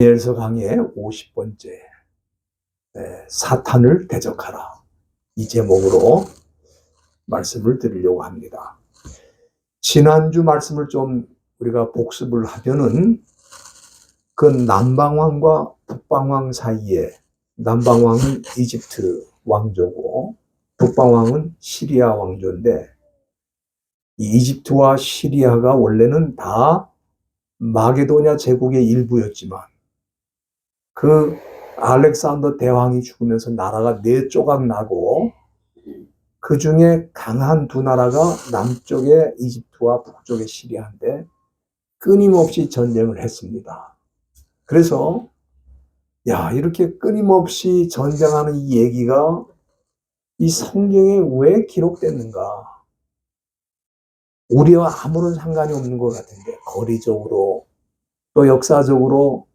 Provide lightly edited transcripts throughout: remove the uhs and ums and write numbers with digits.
다니엘서 강의 50번째 사탄을 대적하라, 이 제목으로 말씀을 드리려고 합니다. 지난주 말씀을 좀 우리가 복습을 하면은 그 남방왕과 북방왕 사이에, 남방왕은 이집트 왕조고 북방왕은 시리아 왕조인데, 이 이집트와 시리아가 원래는 다 마게도냐 제국의 일부였지만 그 알렉산더 대왕이 죽으면서 나라가 네 조각 나고, 그 중에 강한 두 나라가 남쪽의 이집트와 북쪽의 시리아인데 끊임없이 전쟁을 했습니다. 그래서 이렇게 끊임없이 전쟁하는 이 얘기가 이 성경에 왜 기록됐는가? 우리와 아무런 상관이 없는 것 같은데, 거리적으로 또 역사적으로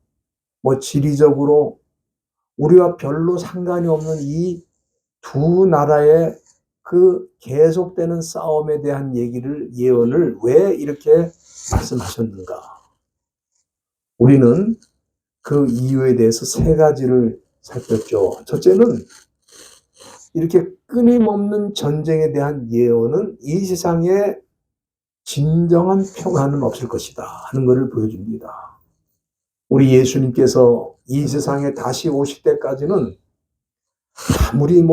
지리적으로 우리와 별로 상관이 없는 이 두 나라의 그 계속되는 싸움에 대한 예언을 왜 이렇게 말씀하셨는가? 우리는 그 이유에 대해서 세 가지를 살폈죠. 첫째는, 이렇게 끊임없는 전쟁에 대한 예언은 이 세상에 진정한 평화는 없을 것이다 하는 것을 보여줍니다. 우리 예수님께서 이 세상에 다시 오실 때까지는 아무리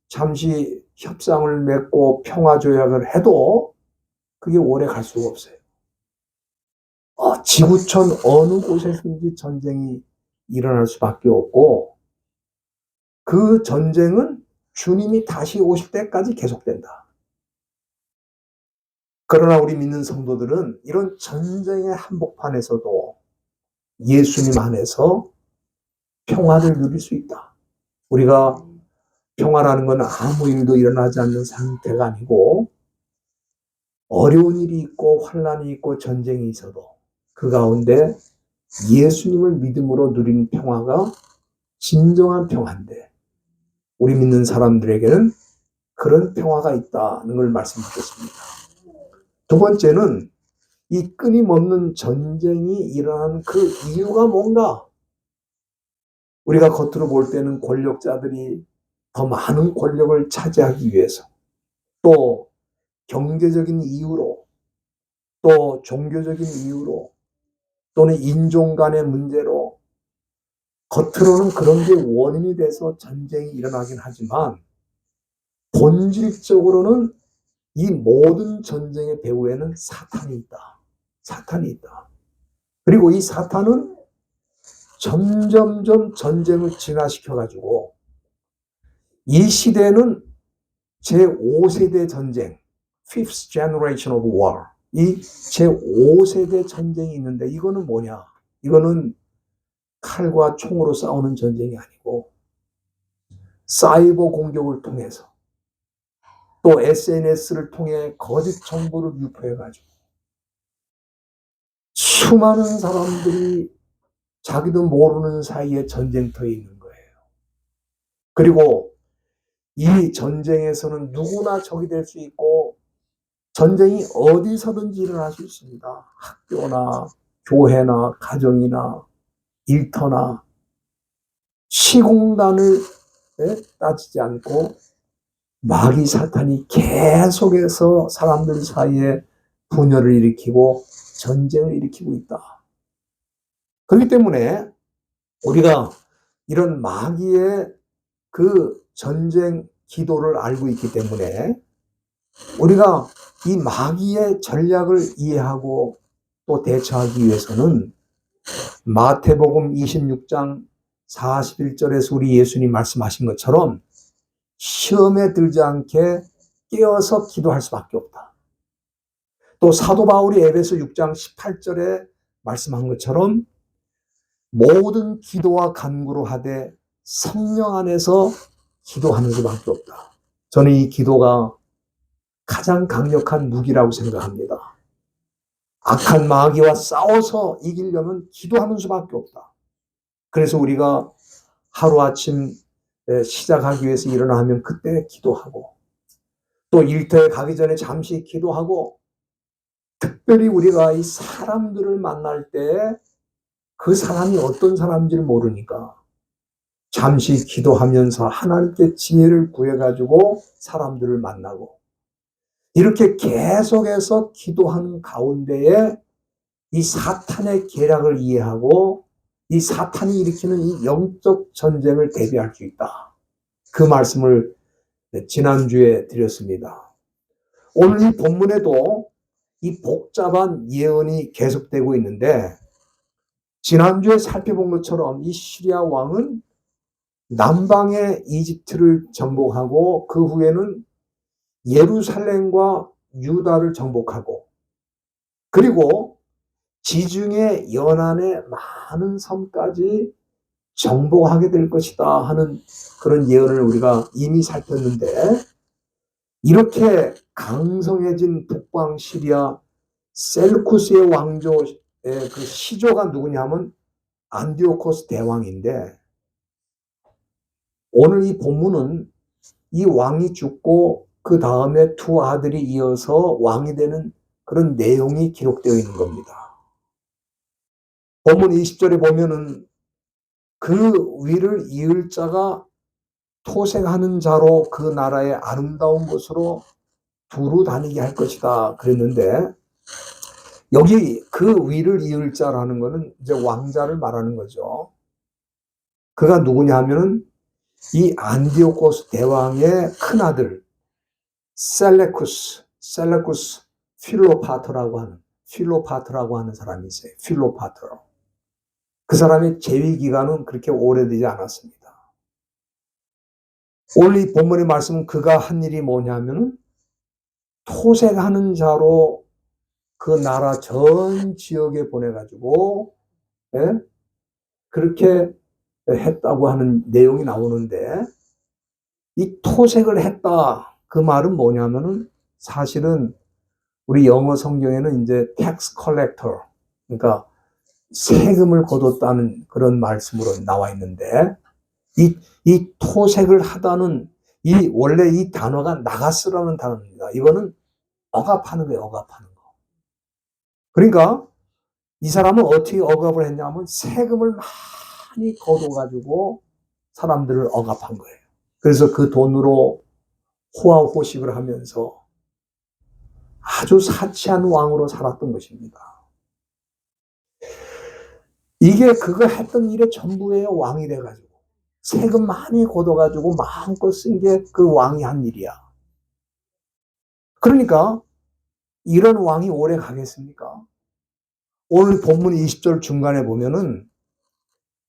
잠시 협상을 맺고 평화 조약을 해도 그게 오래 갈 수가 없어요. 지구촌 어느 곳에서든지 전쟁이 일어날 수밖에 없고, 그 전쟁은 주님이 다시 오실 때까지 계속된다. 그러나 우리 믿는 성도들은 이런 전쟁의 한복판에서도 예수님 안에서 평화를 누릴 수 있다. 우리가 평화라는 건 아무 일도 일어나지 않는 상태가 아니고, 어려운 일이 있고 환난이 있고 전쟁이 있어도 그 가운데 예수님을 믿음으로 누리는 평화가 진정한 평화인데, 우리 믿는 사람들에게는 그런 평화가 있다는 걸 말씀드렸습니다. 두 번째는, 이 끊임없는 전쟁이 일어나는 그 이유가 뭔가? 우리가 겉으로 볼 때는 권력자들이 더 많은 권력을 차지하기 위해서, 또 경제적인 이유로, 또 종교적인 이유로, 또는 인종 간의 문제로 겉으로는 그런 게 원인이 돼서 전쟁이 일어나긴 하지만, 본질적으로는 이 모든 전쟁의 배후에는 사탄이 있다. 사탄이 있다. 그리고 이 사탄은 점점점 전쟁을 진화시켜가지고 이 시대는 제5세대 전쟁, Fifth Generation of War, 이 제5세대 전쟁이 있는데, 이거는 뭐냐? 이거는 칼과 총으로 싸우는 전쟁이 아니고 사이버 공격을 통해서, 또 SNS를 통해 거짓 정보를 유포해가지고 수많은 사람들이 자기도 모르는 사이에 전쟁터에 있는 거예요. 그리고 이 전쟁에서는 누구나 적이 될 수 있고, 전쟁이 어디서든지 일어날 수 있습니다. 학교나 교회나 가정이나 일터나 시공단을 따지지 않고 마귀 사탄이 계속해서 사람들 사이에 분열을 일으키고 전쟁을 일으키고 있다. 그렇기 때문에 우리가 이런 마귀의 그 전쟁 기도를 알고 있기 때문에, 우리가 이 마귀의 전략을 이해하고 또 대처하기 위해서는 마태복음 26장 41절에서 우리 예수님 말씀하신 것처럼 시험에 들지 않게 깨어서 기도할 수밖에 없다. 또 사도 바울이 에베소 6장 18절에 말씀한 것처럼 모든 기도와 간구로 하되 성령 안에서 기도하는 수밖에 없다. 저는 이 기도가 가장 강력한 무기라고 생각합니다. 악한 마귀와 싸워서 이기려면 기도하는 수밖에 없다. 그래서 우리가 하루아침 시작하기 위해서 일어나면 그때 기도하고, 또 일터에 가기 전에 잠시 기도하고, 특별히 우리가 이 사람들을 만날 때 그 사람이 어떤 사람인지를 모르니까 잠시 기도하면서 하나님께 지혜를 구해가지고 사람들을 만나고, 이렇게 계속해서 기도하는 가운데에 이 사탄의 계략을 이해하고 이 사탄이 일으키는 이 영적 전쟁을 대비할 수 있다. 그 말씀을 지난주에 드렸습니다. 오늘 이 본문에도 이 복잡한 예언이 계속되고 있는데, 지난주에 살펴본 것처럼 이 시리아 왕은 남방의 이집트를 정복하고 그 후에는 예루살렘과 유다를 정복하고, 그리고 지중해 연안의 많은 섬까지 정복하게 될 것이다 하는 그런 예언을 우리가 이미 살폈는데, 이렇게 강성해진 북방 시리아 셀루쿠스의 왕조의 그 시조가 누구냐면 안디오코스 대왕인데, 오늘 이 본문은 이 왕이 죽고 그 다음에 두 아들이 이어서 왕이 되는 그런 내용이 기록되어 있는 겁니다. 본문 20절에 보면은 그 위를 이을 자가 토생하는 자로 그 나라의 아름다운 곳으로 두루 다니게 할 것이다 그랬는데, 여기 그 위를 이을 자라는 것은 이제 왕자를 말하는 거죠. 그가 누구냐 하면은 이 안디오코스 대왕의 큰아들 셀레쿠스 필로파터라고 하는 사람이 있어요. 필로파터. 그 사람의 재위 기간은 그렇게 오래되지 않았습니다. 오늘 이 본문의 말씀은 그가 한 일이 뭐냐면은 토색하는 자로 그 나라 전 지역에 보내가지고, 예? 그렇게 했다고 하는 내용이 나오는데, 이 토색을 했다 그 말은 뭐냐면은 사실은 우리 영어 성경에는 이제 tax collector, 그러니까 세금을 거뒀다는 그런 말씀으로 나와 있는데, 이 토색을 하다는 원래 이 단어가 나가스라는 단어입니다. 이거는 억압하는 거예요, 억압하는 거. 그러니까 이 사람은 어떻게 억압을 했냐면 세금을 많이 거둬가지고 사람들을 억압한 거예요. 그래서 그 돈으로 호화호식을 하면서 아주 사치한 왕으로 살았던 것입니다. 이게 그거 했던 일의 전부예요. 왕이 돼가지고 세금 많이 걷어가지고 마음껏 쓴 게 그 왕이 한 일이야. 그러니까 이런 왕이 오래 가겠습니까? 오늘 본문 20절 중간에 보면은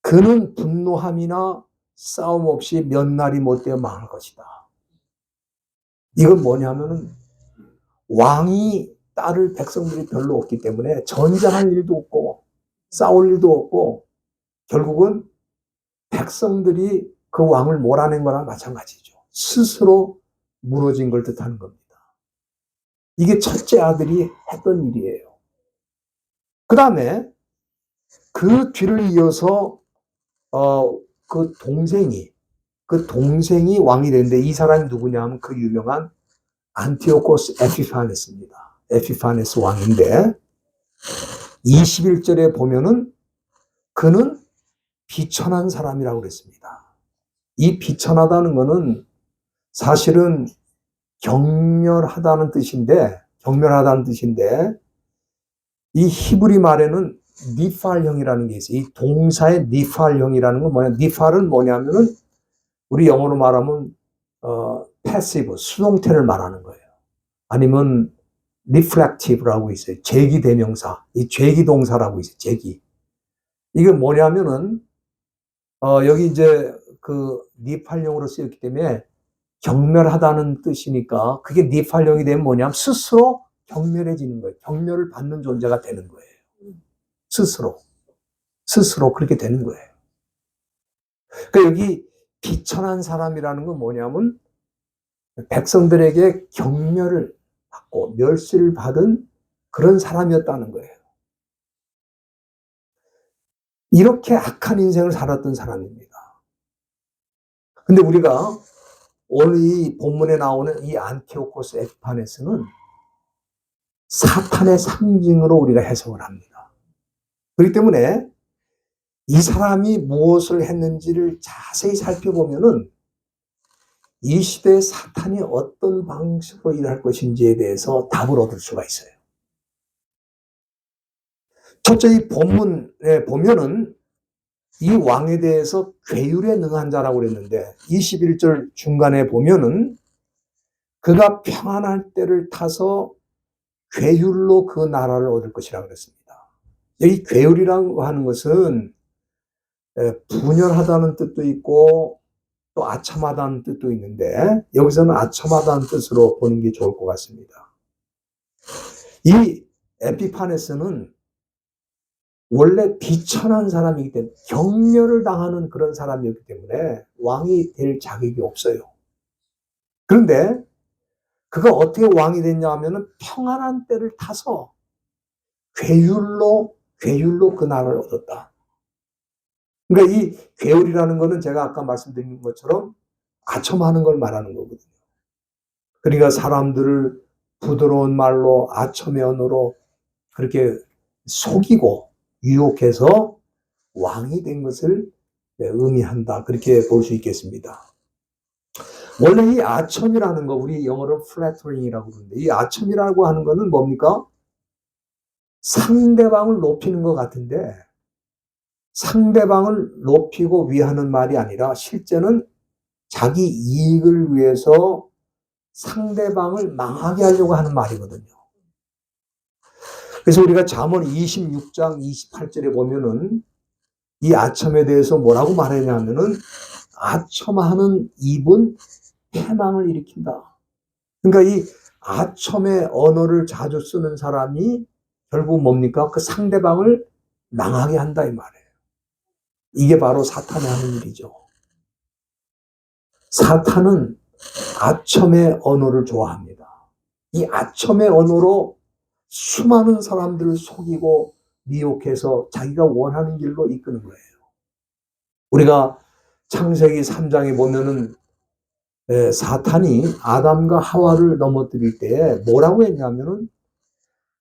그는 분노함이나 싸움 없이 몇 날이 못되어 망할 것이다. 이건 뭐냐면은 왕이 따를 백성들이 별로 없기 때문에 전쟁할 일도 없고 싸울 일도 없고, 결국은 백성들이 그 왕을 몰아낸 거랑 마찬가지죠. 스스로 무너진 걸 뜻하는 겁니다. 이게 첫째 아들이 했던 일이에요. 그 다음에 그 뒤를 이어서 그 동생이 왕이 되는데, 이 사람이 누구냐 하면 그 유명한 안티오코스 에피파네스입니다. 에피파네스 왕인데 21절에 보면은 그는 비천한 사람이라고 그랬습니다. 이 비천하다는 것은 사실은 경멸하다는 뜻인데, 이 히브리 말에는 니팔형이라는 게 있어요. 이 동사의 니팔형이라는 건 뭐냐? 니팔은 뭐냐면은 우리 영어로 말하면 패시브, 수동태를 말하는 거예요. 아니면 reflective라고 있어요. 제기 대명사, 이 제기 동사라고 있어요. 제기. 이게 뭐냐면은 여기 이제 그 니팔형으로 쓰였기 때문에 경멸하다는 뜻이니까, 그게 니팔형이 되면 뭐냐면 스스로 경멸해지는 거예요. 경멸을 받는 존재가 되는 거예요. 스스로 그렇게 되는 거예요. 그러니까 여기 비천한 사람이라는 건 뭐냐면 백성들에게 경멸을 받고 멸시를 받은 그런 사람이었다는 거예요. 이렇게 악한 인생을 살았던 사람입니다. 근데 우리가 오늘 이 본문에 나오는 이 안티오코스 에피파네스는 사탄의 상징으로 우리가 해석을 합니다. 그렇기 때문에 이 사람이 무엇을 했는지를 자세히 살펴보면은 이 시대의 사탄이 어떤 방식으로 일할 것인지에 대해서 답을 얻을 수가 있어요. 첫째, 이 본문에 보면은 이 왕에 대해서 괴율에 능한 자라고 그랬는데 21절 중간에 보면은 그가 평안할 때를 타서 괴율로 그 나라를 얻을 것이라고 그랬습니다. 이 괴율이라고 하는 것은 분열하다는 뜻도 있고 또 아첨하다는 뜻도 있는데 여기서는 아첨하다는 뜻으로 보는 게 좋을 것 같습니다. 이 에피파네스는 원래 비천한 사람이기 때문에 경멸을 당하는 그런 사람이었기 때문에 왕이 될 자격이 없어요. 그런데 그가 어떻게 왕이 됐냐 하면은 평안한 때를 타서 괴율로 그 나라를 얻었다. 그러니까 이 괴율이라는 거는 제가 아까 말씀드린 것처럼 아첨하는 걸 말하는 거거든요. 그러니까 사람들을 부드러운 말로 아첨의 언어로 그렇게 속이고 유혹해서 왕이 된 것을 의미한다. 그렇게 볼 수 있겠습니다. 원래 이 아첨이라는 거 우리 영어로 flattering이라고 그러는데 이 아첨이라고 하는 거는 뭡니까? 상대방을 높이는 것 같은데 상대방을 높이고 위하는 말이 아니라 실제는 자기 이익을 위해서 상대방을 망하게 하려고 하는 말이거든요. 그래서 우리가 잠언 26장 28절에 보면은 이 아첨에 대해서 뭐라고 말하냐면은 아첨하는 입은 패망을 일으킨다. 그러니까 이 아첨의 언어를 자주 쓰는 사람이 결국 뭡니까? 그 상대방을 망하게 한다 이 말이에요. 이게 바로 사탄이 하는 일이죠. 사탄은 아첨의 언어를 좋아합니다. 이 아첨의 언어로 수많은 사람들을 속이고 미혹해서 자기가 원하는 길로 이끄는 거예요. 우리가 창세기 3장에 보면은 사탄이 아담과 하와를 넘어뜨릴 때에 뭐라고 했냐면은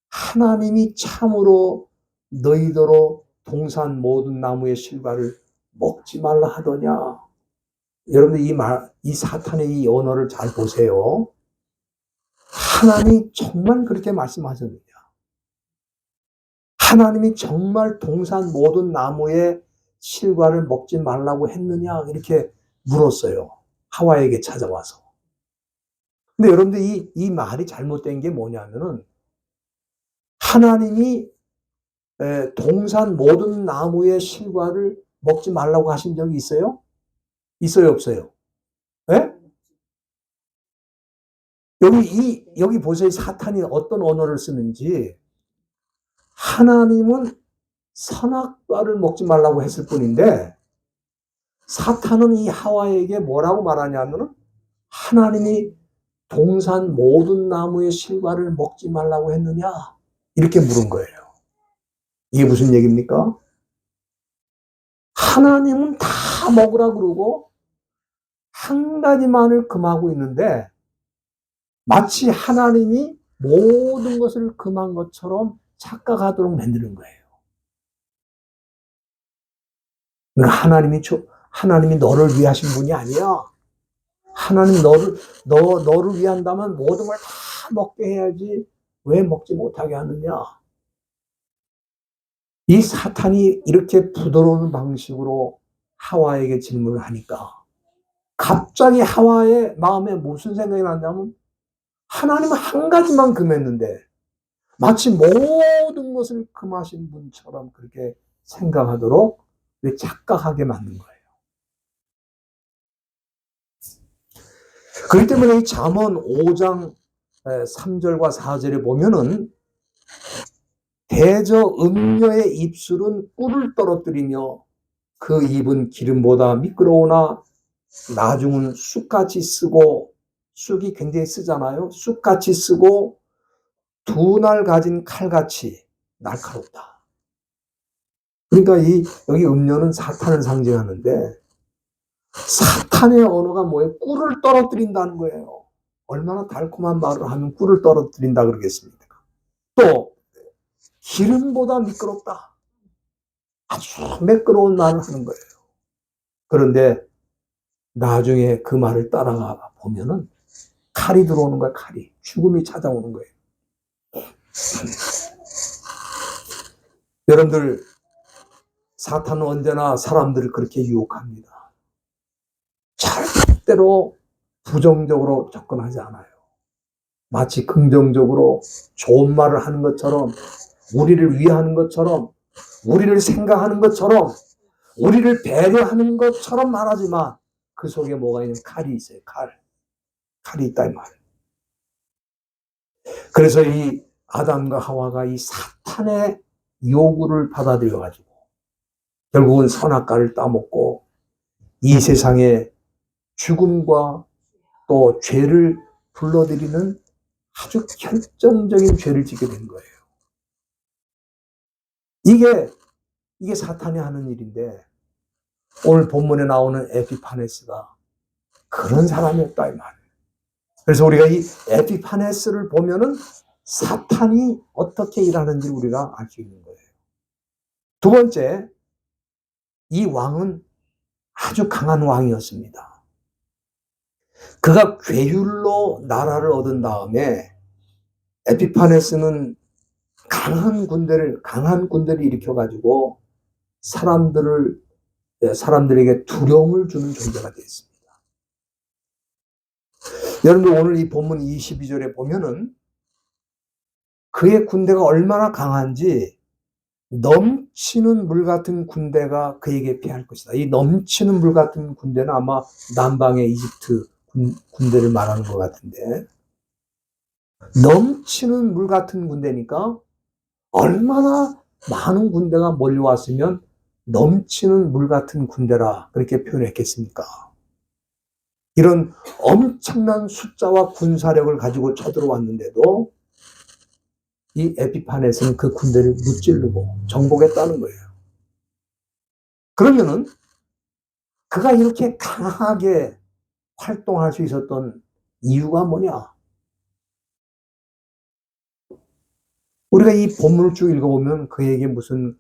하나님이 참으로 너희더러 동산 모든 나무의 실과를 먹지 말라 하더냐. 여러분들 이 사탄의 이 언어를 잘 보세요. 하나님이 정말 그렇게 말씀하셨느냐? 하나님이 정말 동산 모든 나무의 실과를 먹지 말라고 했느냐? 이렇게 물었어요. 하와에게 찾아와서. 근데 여러분들 이 말이 잘못된 게 뭐냐면은 하나님이 동산 모든 나무의 실과를 먹지 말라고 하신 적이 있어요? 있어요, 없어요? 예? 여기 보세요. 사탄이 어떤 언어를 쓰는지. 하나님은 선악과를 먹지 말라고 했을 뿐인데 사탄은 이 하와에게 뭐라고 말하냐면은 하나님이 동산 모든 나무의 실과를 먹지 말라고 했느냐? 이렇게 물은 거예요. 이게 무슨 얘기입니까? 하나님은 다 먹으라 그러고 한 가지만을 금하고 있는데 마치 하나님이 모든 것을 금한 것처럼 착각하도록 만드는 거예요. 하나님이 너를 위하신 분이 아니야. 하나님 너를 위한다면 모든 걸 다 먹게 해야지 왜 먹지 못하게 하느냐. 이 사탄이 이렇게 부드러운 방식으로 하와에게 질문을 하니까 갑자기 하와의 마음에 무슨 생각이 났냐면 하나님은 한 가지만 금했는데 마치 모든 것을 금하신 분처럼 그렇게 생각하도록 착각하게 만든 거예요. 그렇기 때문에 이 잠언 5장 3절과 4절에 보면은 대저 음녀의 입술은 꿀을 떨어뜨리며 그 입은 기름보다 미끄러우나 나중은 쑥같이 쓰고 쑥이 굉장히 쓰잖아요. 쑥같이 쓰고 두 날 가진 칼같이 날카롭다. 그러니까 여기 음료는 사탄을 상징하는데 사탄의 언어가 뭐예요? 꿀을 떨어뜨린다는 거예요. 얼마나 달콤한 말을 하면 꿀을 떨어뜨린다 그러겠습니까? 또 기름보다 미끄럽다. 아주 매끄러운 말을 하는 거예요. 그런데 나중에 그 말을 따라가 보면은 칼이 들어오는 거야, 칼이. 죽음이 찾아오는 거예요. 여러분들, 사탄은 언제나 사람들을 그렇게 유혹합니다. 절대로 부정적으로 접근하지 않아요. 마치 긍정적으로 좋은 말을 하는 것처럼, 우리를 위하는 것처럼, 우리를 생각하는 것처럼, 우리를 배려하는 것처럼 말하지만 그 속에 뭐가 있는 칼이 있어요. 칼이 있다 이 말이에요. 그래서 이 아담과 하와가 이 사탄의 요구를 받아들여 가지고 결국은 선악과를 따먹고 이 세상에 죽음과 또 죄를 불러들이는 아주 결정적인 죄를 짓게 된 거예요. 이게 사탄이 하는 일인데 오늘 본문에 나오는 에피파네스가 그런 사람이었다 이 말이에요. 그래서 우리가 이 에피파네스를 보면은 사탄이 어떻게 일하는지 우리가 알 수 있는 거예요. 두 번째, 이 왕은 아주 강한 왕이었습니다. 그가 괴율로 나라를 얻은 다음에 에피파네스는 강한 군대를 일으켜가지고 사람들에게 두려움을 주는 존재가 되었습니다. 여러분들 오늘 이 본문 22절에 보면은 그의 군대가 얼마나 강한지 넘치는 물 같은 군대가 그에게 피할 것이다. 이 넘치는 물 같은 군대는 아마 남방의 이집트 군대를 말하는 것 같은데 넘치는 물 같은 군대니까 얼마나 많은 군대가 몰려왔으면 넘치는 물 같은 군대라 그렇게 표현했겠습니까? 이런 엄청난 숫자와 군사력을 가지고 쳐들어왔는데도 이 에피파네스는 그 군대를 무찌르고 정복했다는 거예요. 그러면은 그가 이렇게 강하게 활동할 수 있었던 이유가 뭐냐? 우리가 이 본문을 쭉 읽어보면 그에게 무슨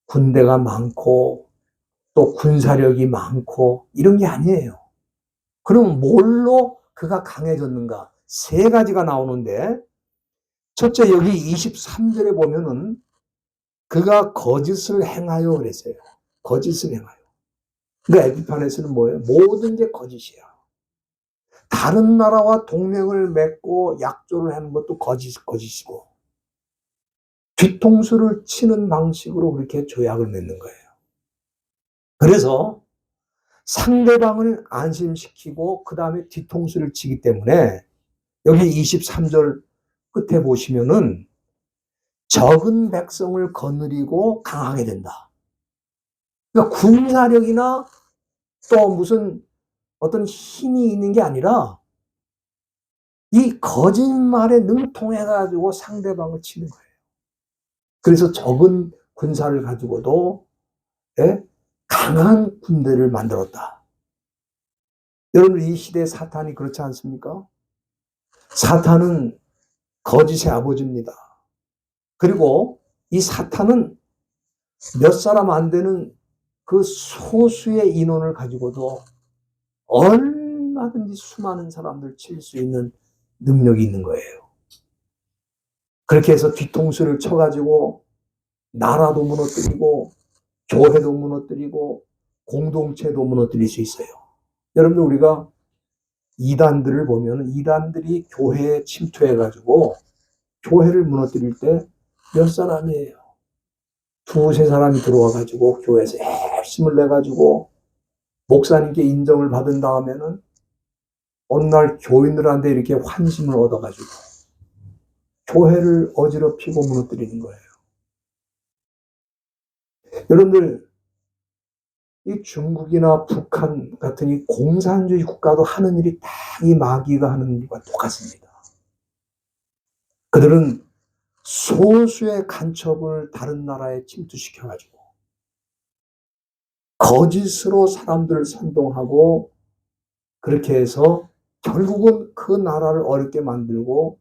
군대가 많고 또 군사력이 많고 이런 게 아니에요. 그럼 뭘로 그가 강해졌는가? 세 가지가 나오는데 첫째 여기 23절에 보면은 그가 거짓을 행하여 그랬어요. 거짓을 행하여. 그러니까 에피파네스는 뭐예요? 모든 게 거짓이야. 다른 나라와 동맹을 맺고 약조를 하는 것도 거짓이고 뒤통수를 치는 방식으로 그렇게 조약을 맺는 거예요. 그래서 상대방을 안심시키고 그 다음에 뒤통수를 치기 때문에 여기 23절 끝에 보시면은 적은 백성을 거느리고 강하게 된다. 그러니까 군사력이나 또 무슨 어떤 힘이 있는 게 아니라 이 거짓말에 능통해가지고 상대방을 치는 거예요. 그래서 적은 군사를 가지고도 강한 군대를 만들었다. 여러분 이 시대 사탄이 그렇지 않습니까? 사탄은 거짓의 아버지입니다. 그리고 이 사탄은 몇 사람 안 되는 그 소수의 인원을 가지고도 얼마든지 수많은 사람들 칠 수 있는 능력이 있는 거예요. 그렇게 해서 뒤통수를 쳐가지고 나라도 무너뜨리고 교회도 무너뜨리고 공동체도 무너뜨릴 수 있어요. 여러분들 우리가 이단들을 보면 이단들이 교회에 침투해가지고 교회를 무너뜨릴 때 몇 사람이에요. 두세 사람이 들어와가지고 교회에서 핵심을 내가지고 목사님께 인정을 받은 다음에는 어느 날 교인들한테 이렇게 환심을 얻어가지고 교회를 어지럽히고 무너뜨리는 거예요. 여러분들 이 중국이나 북한 같은 이 공산주의 국가도 하는 일이 다 이 마귀가 하는 일과 똑같습니다. 그들은 소수의 간첩을 다른 나라에 침투시켜가지고 거짓으로 사람들을 선동하고 그렇게 해서 결국은 그 나라를 어렵게 만들고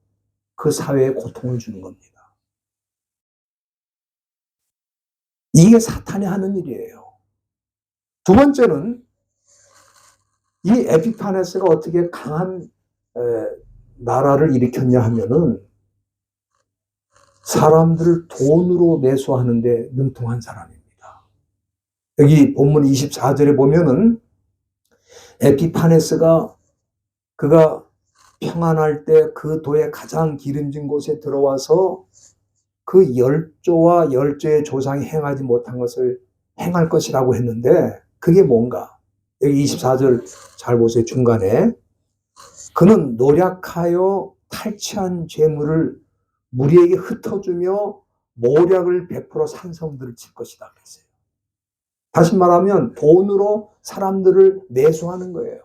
그 사회에 고통을 주는 겁니다. 이게 사탄이 하는 일이에요. 두 번째는 이 에피파네스가 어떻게 강한 나라를 일으켰냐 하면은 사람들을 돈으로 매수하는데 능통한 사람입니다. 여기 본문 24절에 보면은 에피파네스가 그가 평안할 때 그 도의 가장 기름진 곳에 들어와서 그 열조와 열조의 조상이 행하지 못한 것을 행할 것이라고 했는데 그게 뭔가? 여기 24절 잘 보세요. 중간에 그는 노력하여 탈취한 재물을 무리에게 흩어주며 모략을 베풀어 산성들을 칠 것이다 그랬어요. 다시 말하면 돈으로 사람들을 매수하는 거예요.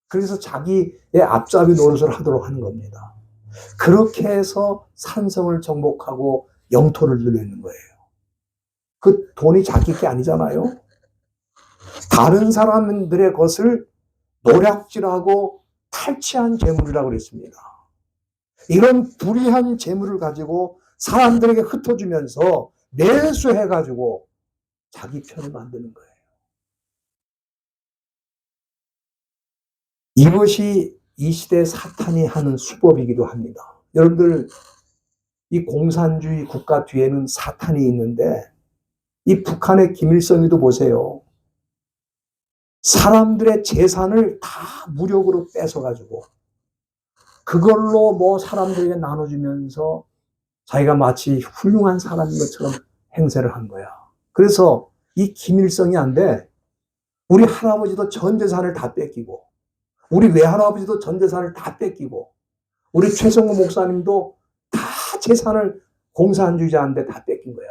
그래서 자기의 앞잡이 노릇을 하도록 하는 겁니다. 그렇게 해서 산성을 정복하고 영토를 누리는 거예요. 그 돈이 자기 게 아니잖아요. 다른 사람들의 것을 노략질하고 탈취한 재물이라고 그랬습니다. 이런 불의한 재물을 가지고 사람들에게 흩어주면서 매수해가지고 자기 편을 만드는 거예요. 이것이 이 시대 사탄이 하는 수법이기도 합니다. 여러분들 이 공산주의 국가 뒤에는 사탄이 있는데 이 북한의 김일성이도 보세요. 사람들의 재산을 다 무력으로 뺏어가지고 그걸로 뭐 사람들에게 나눠주면서 자기가 마치 훌륭한 사람인 것처럼 행세를 한 거야. 그래서 이 김일성이 안 돼. 우리 할아버지도 전 재산을 다 뺏기고 우리 외할아버지도 전 재산을 다 뺏기고 우리 최성호 목사님도 다 재산을 공산주의자한테 다 뺏긴 거야.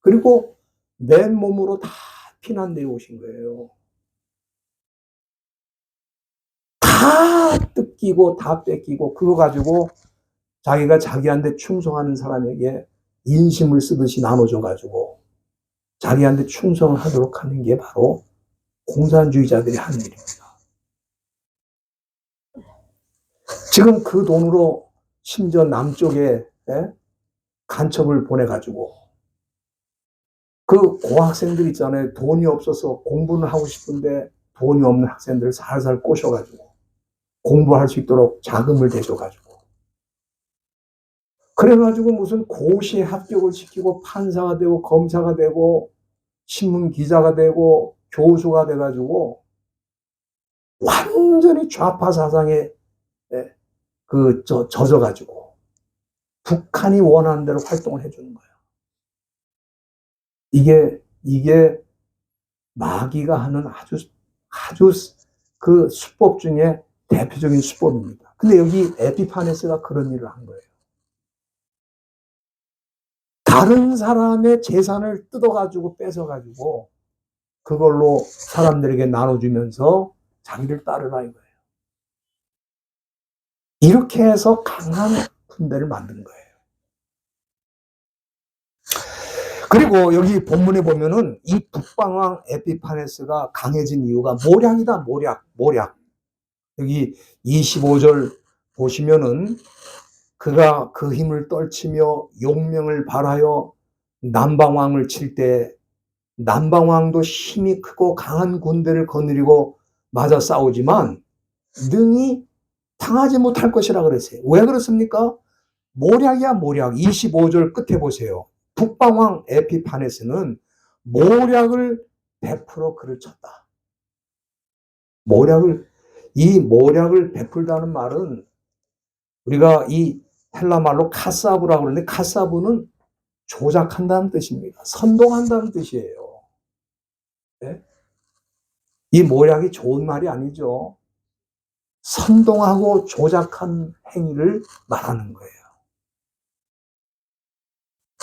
그리고 맨몸으로 다 피난 내려오신 거예요. 다 뜯기고 다 뺏기고 그거 가지고 자기가 자기한테 충성하는 사람에게 인심을 쓰듯이 나눠줘가지고 자기한테 충성을 하도록 하는 게 바로 공산주의자들이 하는 일입니다. 지금 그 돈으로 심지어 남쪽에 간첩을 보내가지고 그 고학생들 있잖아요. 돈이 없어서 공부는 하고 싶은데 돈이 없는 학생들을 살살 꼬셔가지고 공부할 수 있도록 자금을 대줘가지고 그래가지고 무슨 고시에 합격을 시키고 판사가 되고 검사가 되고 신문 기자가 되고 교수가 돼가지고 완전히 좌파 사상에 젖어가지고 북한이 원하는 대로 활동을 해주는 거예요. 이게 마귀가 하는 아주 그 수법 중에 대표적인 수법입니다. 근데 여기 에피파네스가 그런 일을 한 거예요. 다른 사람의 재산을 뜯어가지고 뺏어가지고 그걸로 사람들에게 나눠주면서 자기를 따르라 이거예요. 이렇게 해서 강한 군대를 만든 거예요. 그리고 여기 본문에 보면은 이 북방왕 에피파네스가 강해진 이유가 모략이다. 모략. 여기 25절 보시면은 그가 그 힘을 떨치며 용명을 발하여 남방왕을 칠 때 남방왕도 힘이 크고 강한 군대를 거느리고 맞아 싸우지만 능히 당하지 못할 것이라 그랬어요. 왜 그렇습니까? 모략이야 모략. 25절 끝에 보세요. 북방왕 에피파네스는 모략을 베풀어 그를 쳤다. 이 모략을 베풀다는 말은 우리가 이 헬라 말로 카사브라고 그러는데 카사브는 조작한다는 뜻입니다. 선동한다는 뜻이에요. 네? 이 모략이 좋은 말이 아니죠. 선동하고 조작한 행위를 말하는 거예요.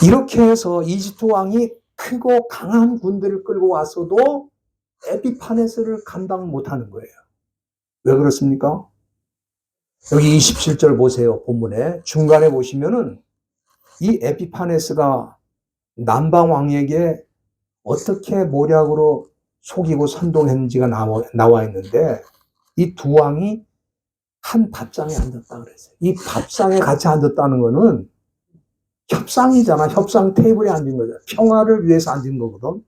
이렇게 해서 이집트 왕이 크고 강한 군대를 끌고 왔어도 에피파네스를 감당 못하는 거예요. 왜 그렇습니까? 여기 27절 보세요. 본문에 중간에 보시면은 이 에피파네스가 남방 왕에게 어떻게 모략으로 속이고 선동했는지가 나와 있는데 이 두 왕이 한 밥상에 앉았다 그랬어요. 이 밥상에 같이 앉았다는 거는 협상이잖아. 협상 테이블에 앉은 거잖아. 평화를 위해서 앉은 거거든.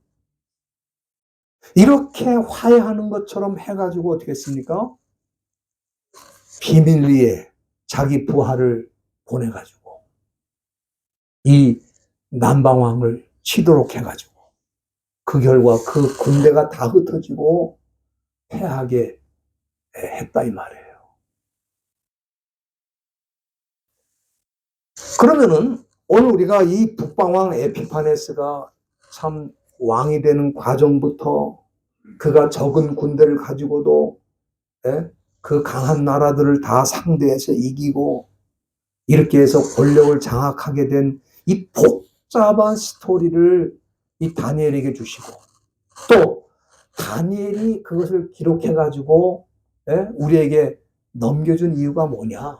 이렇게 화해하는 것처럼 해가지고 어떻게 했습니까? 비밀리에 자기 부하를 보내가지고 이 남방왕을 치도록 해가지고 그 결과 그 군대가 다 흩어지고 패하게 했다 이 말이에요. 그러면은 오늘 우리가 이 북방왕 에피파네스가 참 왕이 되는 과정부터 그가 적은 군대를 가지고도 그 강한 나라들을 다 상대해서 이기고 이렇게 해서 권력을 장악하게 된 이 복잡한 스토리를 이 다니엘에게 주시고 또 다니엘이 그것을 기록해 가지고 우리에게 넘겨준 이유가 뭐냐?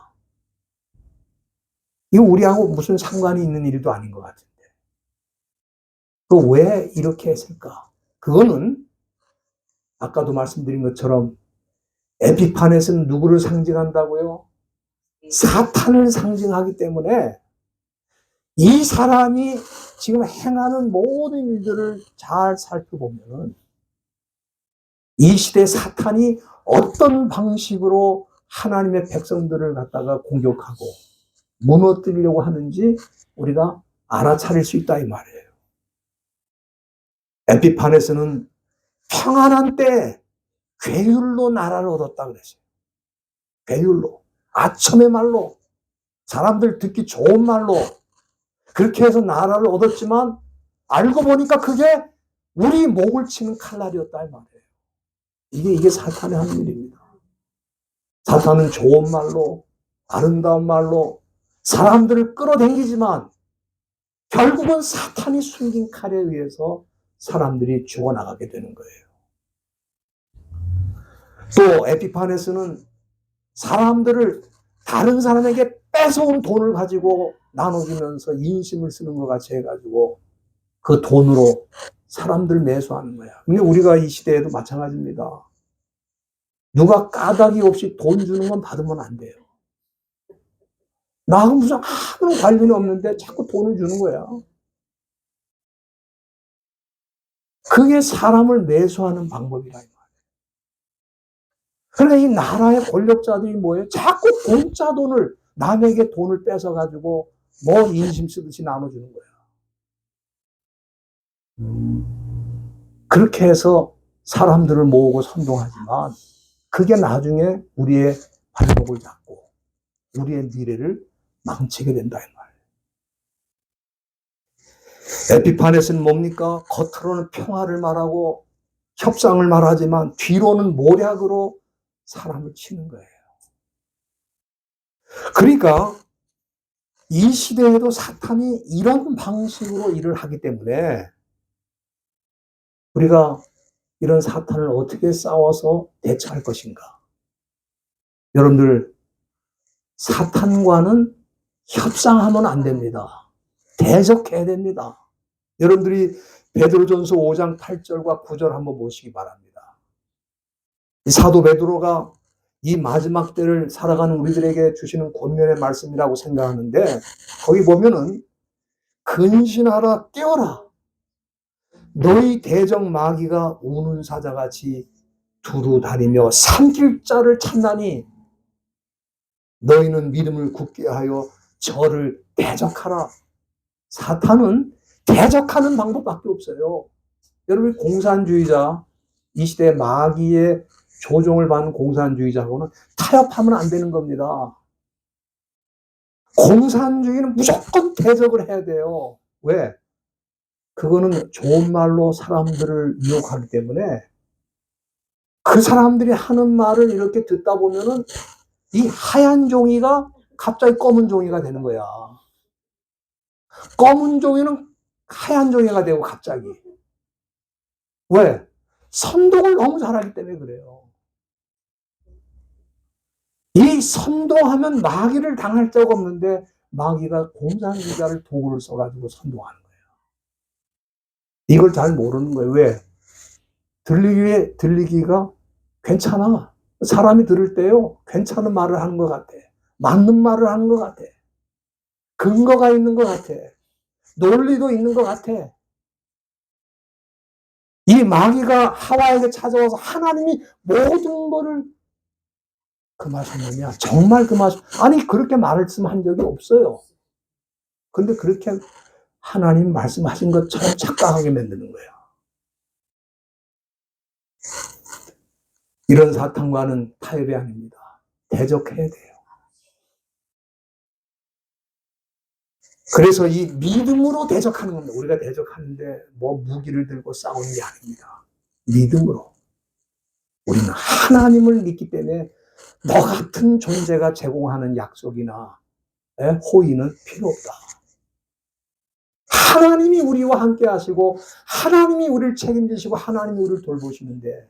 이거 우리하고 무슨 상관이 있는 일도 아닌 것 같은데. 그 왜 이렇게 했을까? 그거는 아까도 말씀드린 것처럼 에피파넷은 누구를 상징한다고요? 사탄을 상징하기 때문에 이 사람이 지금 행하는 모든 일들을 잘 살펴보면 이 시대 사탄이 어떤 방식으로 하나님의 백성들을 갖다가 공격하고 무너뜨리려고 하는지 우리가 알아차릴 수 있다 이 말이에요. 에피파네스는 평안한 때 괴율로 나라를 얻었다 그랬어요. 괴율로. 아첨의 말로. 사람들 듣기 좋은 말로. 그렇게 해서 나라를 얻었지만 알고 보니까 그게 우리 목을 치는 칼날이었다 이 말이에요. 이게 사탄이 하는 일입니다. 사탄은 좋은 말로 아름다운 말로 사람들을 끌어당기지만 결국은 사탄이 숨긴 칼에 의해서 사람들이 죽어나가게 되는 거예요. 또 에피파네스는 사람들을 다른 사람에게 뺏어온 돈을 가지고 나눠주면서 인심을 쓰는 것 같이 해가지고 그 돈으로 사람들 매수하는 거야. 근데 우리가 이 시대에도 마찬가지입니다. 누가 까닭이 없이 돈 주는 건 받으면 안 돼요. 나하고 무슨 아무런 관련이 없는데 자꾸 돈을 주는 거야. 그게 사람을 매수하는 방법이라. 그러니까 이 나라의 권력자들이 뭐예요? 자꾸 공짜 돈을, 남에게 돈을 뺏어가지고 뭐 인심 쓰듯이 나눠주는 거야. 그렇게 해서 사람들을 모으고 선동하지만 그게 나중에 우리의 발목을 잡고 우리의 미래를 망치게 된다 이 말이에요. 에피파네스는 뭡니까? 겉으로는 평화를 말하고 협상을 말하지만 뒤로는 모략으로 사람을 치는 거예요. 그러니까 이 시대에도 사탄이 이런 방식으로 일을 하기 때문에 우리가 이런 사탄을 어떻게 싸워서 대처할 것인가? 여러분들, 사탄과는 협상하면 안 됩니다. 대적해야 됩니다. 여러분들이 베드로전서 5장 8절과 9절 한번 보시기 바랍니다. 이 사도 베드로가 이 마지막 때를 살아가는 우리들에게 주시는 권면의 말씀이라고 생각하는데 거기 보면은 근신하라 뛰어라 너희 대적 마귀가 우는 사자같이 두루 다니며 삼킬 자를 찾나니 너희는 믿음을 굳게 하여 저를 대적하라. 사탄은 대적하는 방법밖에 없어요. 여러분 공산주의자 이 시대 마귀의 조종을 받는 공산주의자하고는 타협하면 안 되는 겁니다. 공산주의는 무조건 대적을 해야 돼요. 왜? 그거는 좋은 말로 사람들을 유혹하기 때문에 그 사람들이 하는 말을 이렇게 듣다 보면은 이 하얀 종이가 갑자기 검은 종이가 되는 거야. 검은 종이는 하얀 종이가 되고 갑자기. 왜? 선동을 너무 잘하기 때문에 그래요. 이 선동하면 마귀를 당할 적 없는데 마귀가 공산주의자를 도구를 써가지고 선동하는 거예요. 이걸 잘 모르는 거예요. 왜? 들리기가 괜찮아. 사람이 들을 때요, 괜찮은 말을 하는 것 같아. 맞는 말을 하는 것 같아. 근거가 있는 것 같아. 논리도 있는 것 같아. 이 마귀가 하와에게 찾아와서 하나님이 모든 것을 금하셨느냐? 정말 아니, 그렇게 말씀한 적이 없어요. 근데 그렇게 하나님 말씀하신 것처럼 착각하게 만드는 거예요. 이런 사탄과는 타협이 아닙니다. 대적해야 돼요. 그래서 이 믿음으로 대적하는 겁니다. 우리가 대적하는데 뭐 무기를 들고 싸우는 게 아닙니다. 믿음으로. 우리는 하나님을 믿기 때문에 너 같은 존재가 제공하는 약속이나 호의는 필요 없다. 하나님이 우리와 함께 하시고 하나님이 우리를 책임지시고 하나님이 우리를 돌보시는데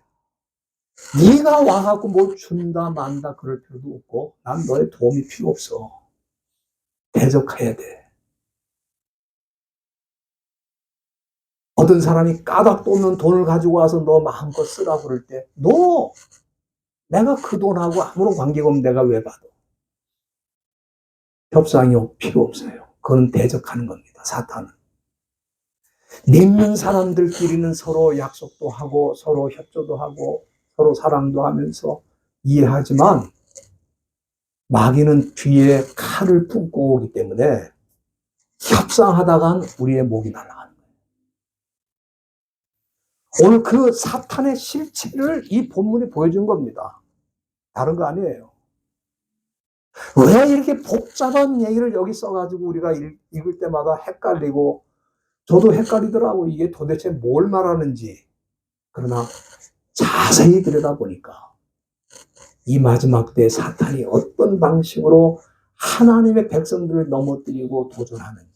네가 와갖고 뭘 준다 만다 그럴 필요도 없고 난 너의 도움이 필요 없어. 대적해야 돼. 어떤 사람이 까닭도 없는 돈을 가지고 와서 너 마음껏 쓰라 그럴 때 너 내가 그 돈하고 아무런 관계가 없는 내가 왜 받아? 협상이 필요 없어요. 그건 대적하는 겁니다. 사탄은. 믿는 사람들끼리는 서로 약속도 하고 서로 협조도 하고 서로 사랑도 하면서 이해하지만 마귀는 뒤에 칼을 품고 오기 때문에 협상하다간 우리의 목이 날아가는 거예요. 오늘 그 사탄의 실체를 이 본문이 보여준 겁니다. 다른 거 아니에요. 왜 이렇게 복잡한 얘기를 여기 써가지고 우리가 읽을 때마다 헷갈리고 저도 헷갈리더라고. 이게 도대체 뭘 말하는지. 그러나 자세히 들여다보니까 이 마지막 때 사탄이 어떤 방식으로 하나님의 백성들을 넘어뜨리고 도전하는지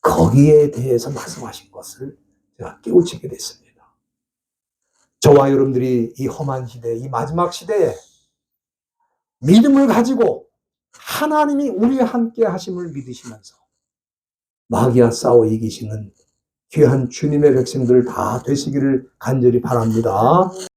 거기에 대해서 말씀하신 것을 제가 깨우치게 됐습니다. 저와 여러분들이 이 험한 시대, 이 마지막 시대에 믿음을 가지고 하나님이 우리와 함께 하심을 믿으시면서 마귀와 싸워 이기시는 귀한 주님의 백성들 다 되시기를 간절히 바랍니다.